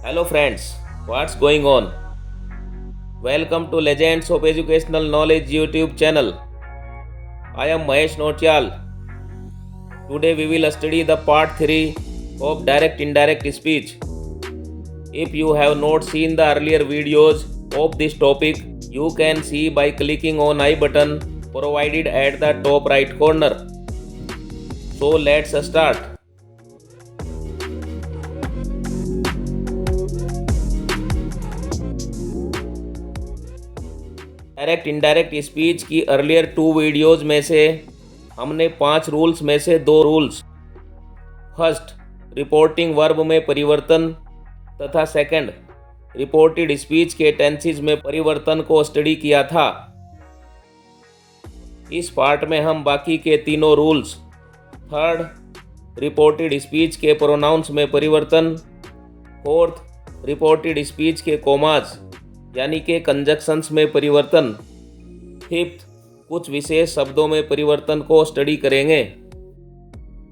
Hello friends, what's going on? Welcome to Legends of Educational Knowledge YouTube channel. I am Mahesh Notyal. Today we will study the part 3 of direct indirect speech. If you have not seen the earlier videos of this topic, you can see by clicking on I button provided at the top right corner. So let's start. Direct indirect speech की earlier 2 videos में से हमने 5 rules में से 2 rules, first reporting verb में परिवर्तन तथा second reported speech के टेंसेस में परिवर्तन को स्टडी किया था। इस पार्ट में हम बाकी के तीनों रूल्स, थर्ड रिपोर्टेड स्पीच के प्रोनाउंस में परिवर्तन, फोर्थ रिपोर्टेड स्पीच के कोमास यानी कि कंजक्शंस में परिवर्तन, फिफ्थ कुछ विशेष शब्दों में परिवर्तन को स्टडी करेंगे।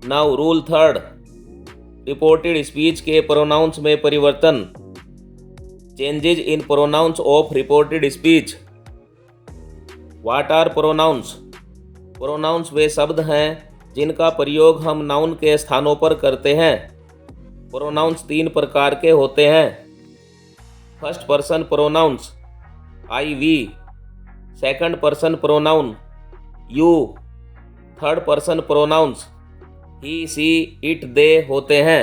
Now rule third, reported speech के प्रोनाउंस में परिवर्तन, changes in pronouns of reported speech. What are pronouns? Pronouns वे शब्द हैं जिनका प्रयोग हम नाउन के स्थानों पर करते हैं। प्रोनाउंस 3 प्रकार के होते हैं। First person pronouns I we, second person pronoun you, third person pronouns he she it they होते हैं।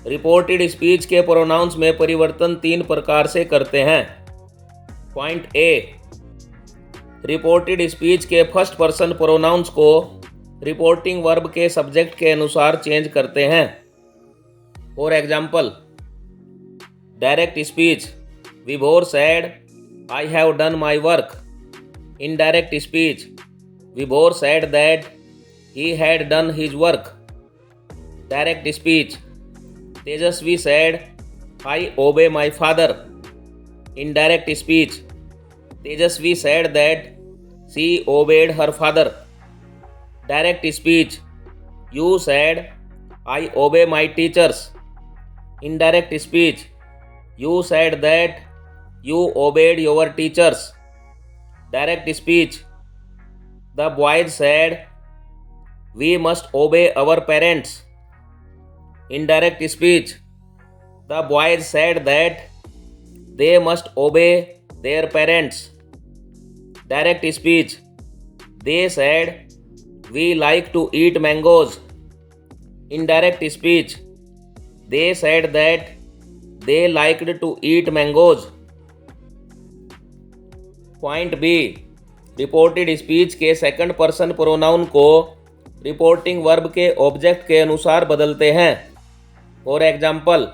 रिपोर्टेड स्पीच के प्रोनाउंस में परिवर्तन 3 प्रकार से करते हैं। पॉइंट ए, रिपोर्टेड स्पीच के फर्स्ट पर्सन प्रोनाउंस को रिपोर्टिंग वर्ब के सब्जेक्ट के अनुसार चेंज करते हैं। For example, direct speech Vibhor said I have done my work. Indirect speech Vibhor said that he had done his work. Direct speech Tejaswi said I obey my father. Indirect speech Tejaswi said that she obeyed her father. Direct speech you said I obey my teachers. Indirect speech You said that you obeyed your teachers. Direct speech, the boys said we must obey our parents. Indirect speech, the boys said that they must obey their parents. Direct speech, they said we like to eat mangoes. Indirect speech, they said that they liked to eat mangoes. Point B, reported speech के second person pronoun को reporting verb के object के अनुसार बदलते हैं। For example,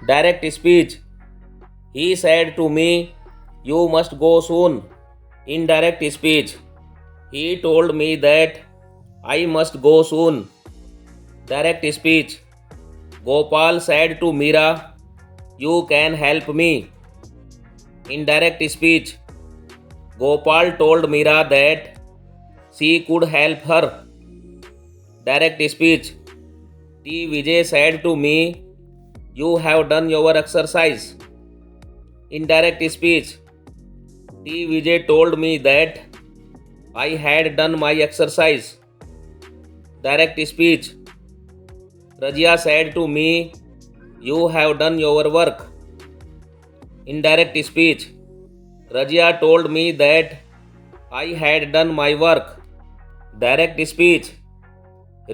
direct speech he said to me you must go soon. Indirect speech he told me that I must go soon. Direct speech Gopal said to Meera You can help me. Indirect speech Gopal told Meera that she could help her. Direct speech T. Vijay said to me, you have done your exercise. Indirect speech T. Vijay told me that I had done my exercise. Direct speech Rajia said to me, you have done your work. Indirect speech Rajia told me that I had done my work. Direct speech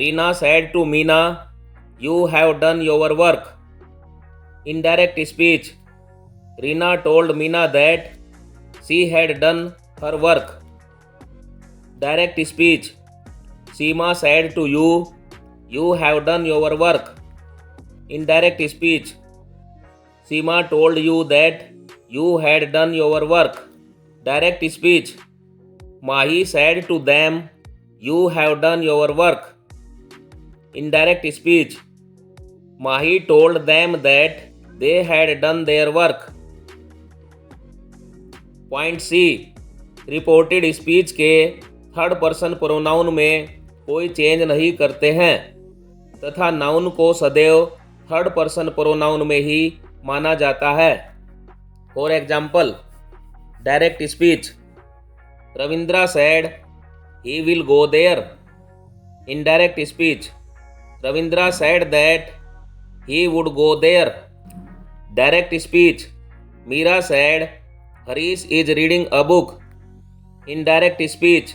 Reena said to Meena, you have done your work. Indirect speech Reena told Meena that she had done her work. Direct speech Seema said to you, you have done your work. Indirect speech Seema told you that you had done your work. Direct speech Mahi said to them, you have done your work. Indirect speech Mahi told them that they had done their work. Point C, reported speech के third person pronoun में कोई change नहीं करते हैं तथा noun को सदैव third person pronoun में ही माना जाता है। For example, direct speech, Ravindra said he will go there. Indirect speech, Ravindra said that he would go there. Direct speech, Meera said Harish is reading a book. Indirect speech,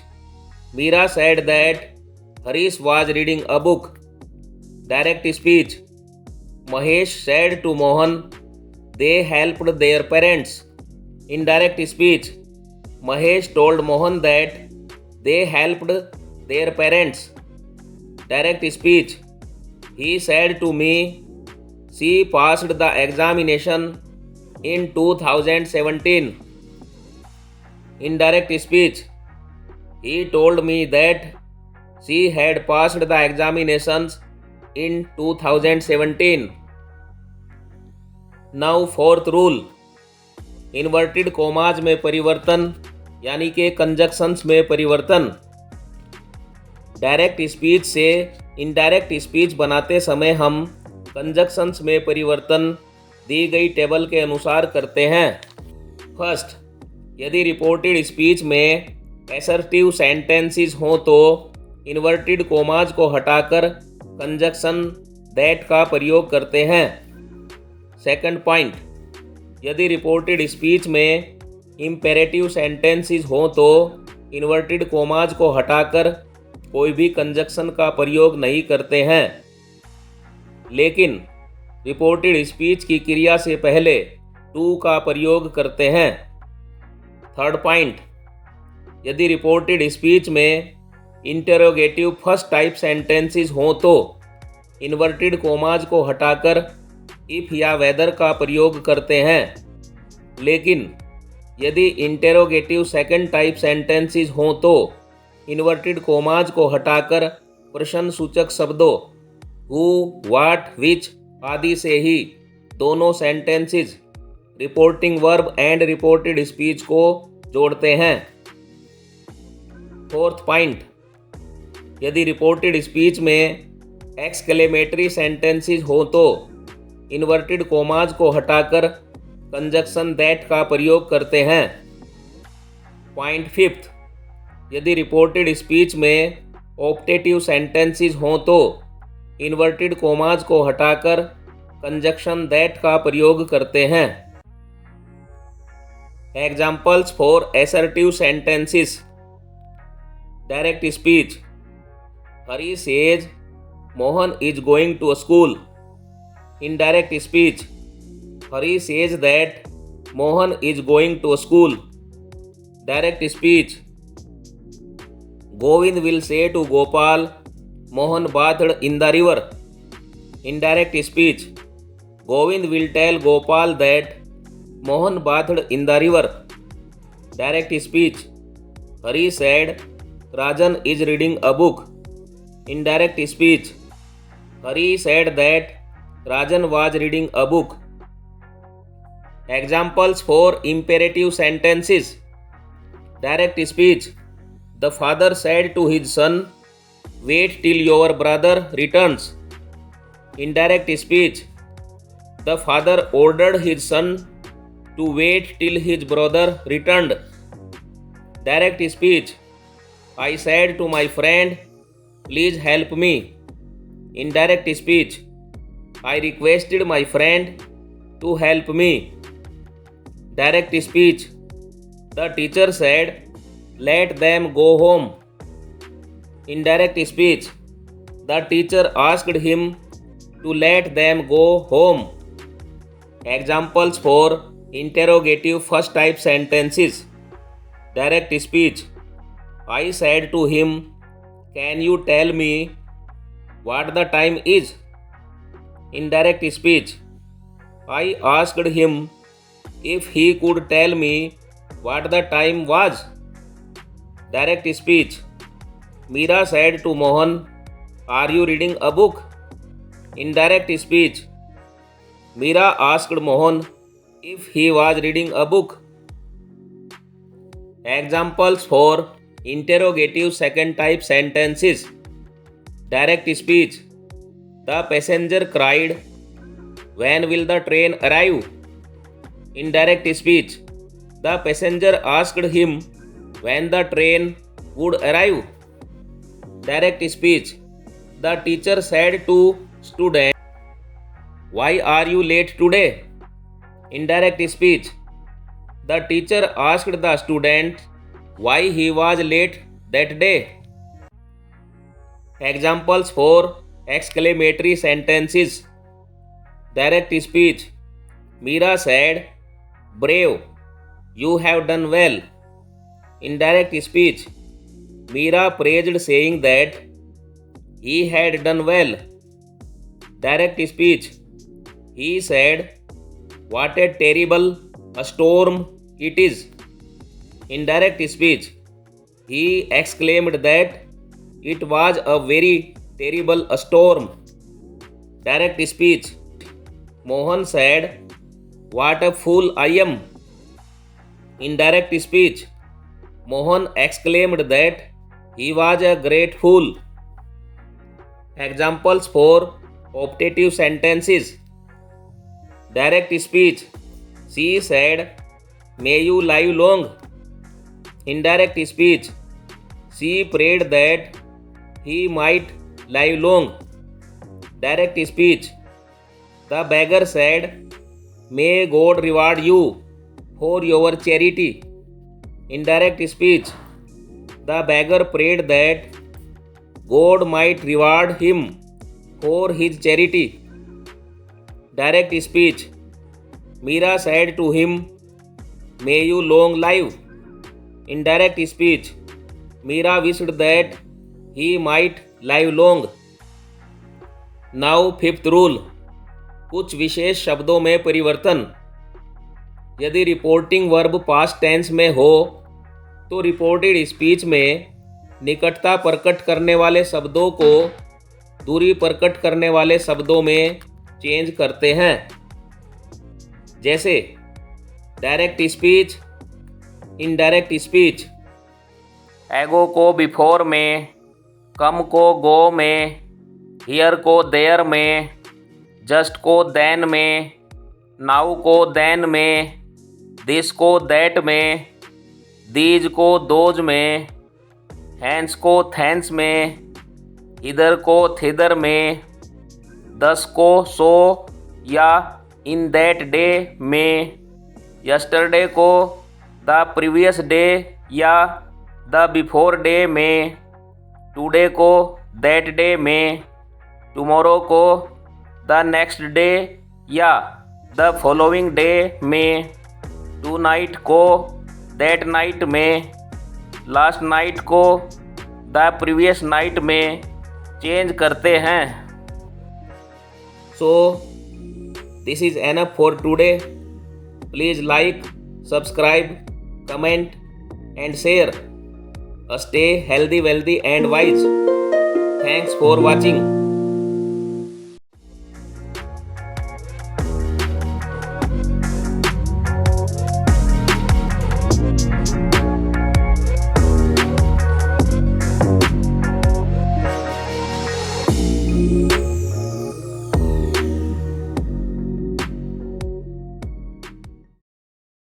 Meera said that Harish was reading a book. Direct speech, Mahesh said to Mohan they helped their parents. Indirect speech, Mahesh told Mohan that they helped their parents. Direct speech, he said to me she passed the examination in 2017. Indirect speech, he told me that she had passed the examinations in 2017. Now fourth rule, inverted commas में परिवर्तन यानी कि conjunctions में परिवर्तन। Direct speech से indirect speech बनाते समय हम कंजक्शंस में परिवर्तन दी गई टेबल के अनुसार करते हैं। फर्स्ट, यदि रिपोर्टेड स्पीच में एसर्टिव सेंटेंसेस हों तो इन्वर्टेड कोमाज को हटाकर कंजक्शन दैट का प्रयोग करते हैं। सेकंड पॉइंट, यदि रिपोर्टेड स्पीच में इम्पेरेटिव सेंटेंसेस हों तो इन्वर्टेड कोमाज को हटाकर कोई भी कंजक्शन का प्रयोग नहीं करते हैं, लेकिन रिपोर्टेड स्पीच की क्रिया से पहले टू का प्रयोग करते हैं। थर्ड पॉइंट, यदि रिपोर्टेड स्पीच में इंटेरोगेटिव फर्स्ट टाइप सेंटेंसेस हों तो इन्वर्टेड कोमाज को हटाकर इफ या वेदर का प्रयोग करते हैं, लेकिन यदि इंटेरोगेटिव सेकंड टाइप सेंटेंसेस हों तो इन्वर्टेड कोमाज को हटाकर प्रश्न सूचक शब्दों हु, व्हाट, विच आदि से ही दोनों sentences reporting verb and reported speech को जोड़ते हैं। फोर्थ पॉइंट, यदि रिपोर्टेड स्पीच में एक्सक्लेमेटरी सेंटेंसेस हो तो इन्वर्टेड कोमाज को हटाकर कंजक्शन दैट का प्रयोग करते हैं। पॉइंट फिफ्थ, यदि रिपोर्टेड स्पीच में ऑप्टेटिव सेंटेंसेस हो तो इन्वर्टेड कोमाज को हटाकर कंजक्शन दैट का प्रयोग करते हैं। Examples for assertive sentences. Direct speech, Hari says Mohan is going to school. Indirect speech, Hari says that Mohan is going to school. Direct speech, Govind will say to Gopal Mohan bathed in the river. Indirect speech, Govind will tell Gopal that Mohan bathed in the river. Direct speech, Hari said Rajan is reading a book. Indirect speech, Hari said that Rajan was reading a book. Examples for imperative sentences. Direct speech, the father said to his son, wait till your brother returns. Indirect speech, the father ordered his son to wait till his brother returned. Direct speech, I said to my friend, please help me. Indirect speech, I requested my friend to help me. Direct speech, the teacher said, let them go home. Indirect speech, the teacher asked him to let them go home. Examples for interrogative first type sentences. Direct speech, I said to him, can you tell me what the time is? Indirect speech, I asked him if he could tell me what the time was. Direct speech, Meera said to Mohan, are you reading a book? Indirect speech, Meera asked Mohan if he was reading a book. Examples for interrogative second type sentences. Direct speech, the passenger cried, When will the train arrive? Indirect speech. The passenger asked him when the train would arrive. Direct speech. The teacher said to student, "Why are you late today?" Indirect speech. The teacher asked the student why he was late that day. Examples for exclamatory sentences. Direct speech. Meera said, "Brave, you have done well." Indirect speech. Meera praised, saying that he had done well. Direct speech. He said, "What a terrible storm it is." Indirect speech. He exclaimed that it was a very terrible storm. Direct speech. Mohan said, "What a fool I am." Indirect speech. Mohan exclaimed that he was a great fool. Examples for optative sentences. Direct speech. She said, "May you live long." Indirect speech. She prayed that he might live long. Direct speech. The beggar said, "May God reward you for your charity." Indirect speech. The beggar prayed that God might reward him for his charity. Direct speech. Meera said to him, "May you long live." Indirect speech. Meera wished that he might live long. Now fifth rule. कुछ विशेष शब्दों में परिवर्तन. यदि reporting verb past tense में हो तो reported speech में निकटता प्रकट करने वाले शब्दों को दूरी प्रकट करने वाले शब्दों में चेंज करते हैं. जैसे डायरेक्ट स्पीच, इनडायरेक्ट स्पीच. एगो को बिफोर में, कम को गो में, हियर को देयर में, जस्ट को देन में, नाउ को देन में, दिस को दैट में, दीज को दोज में, हैंस को थैंस में, इधर को थिदर में, दस को सो या इन दैट डे में, यस्टरडे को द प्रीवियस डे या द बिफोर डे में, टुडे को दैट डे में, टुमारो को द नेक्स्ट डे या द फॉलोइंग डे में, टू नाइट को दैट नाइट में, लास्ट नाइट को द प्रीवियस नाइट में चेंज करते हैं. So this is enough for today. Please like, subscribe, comment and share. Stay healthy, wealthy and wise. Thanks for watching.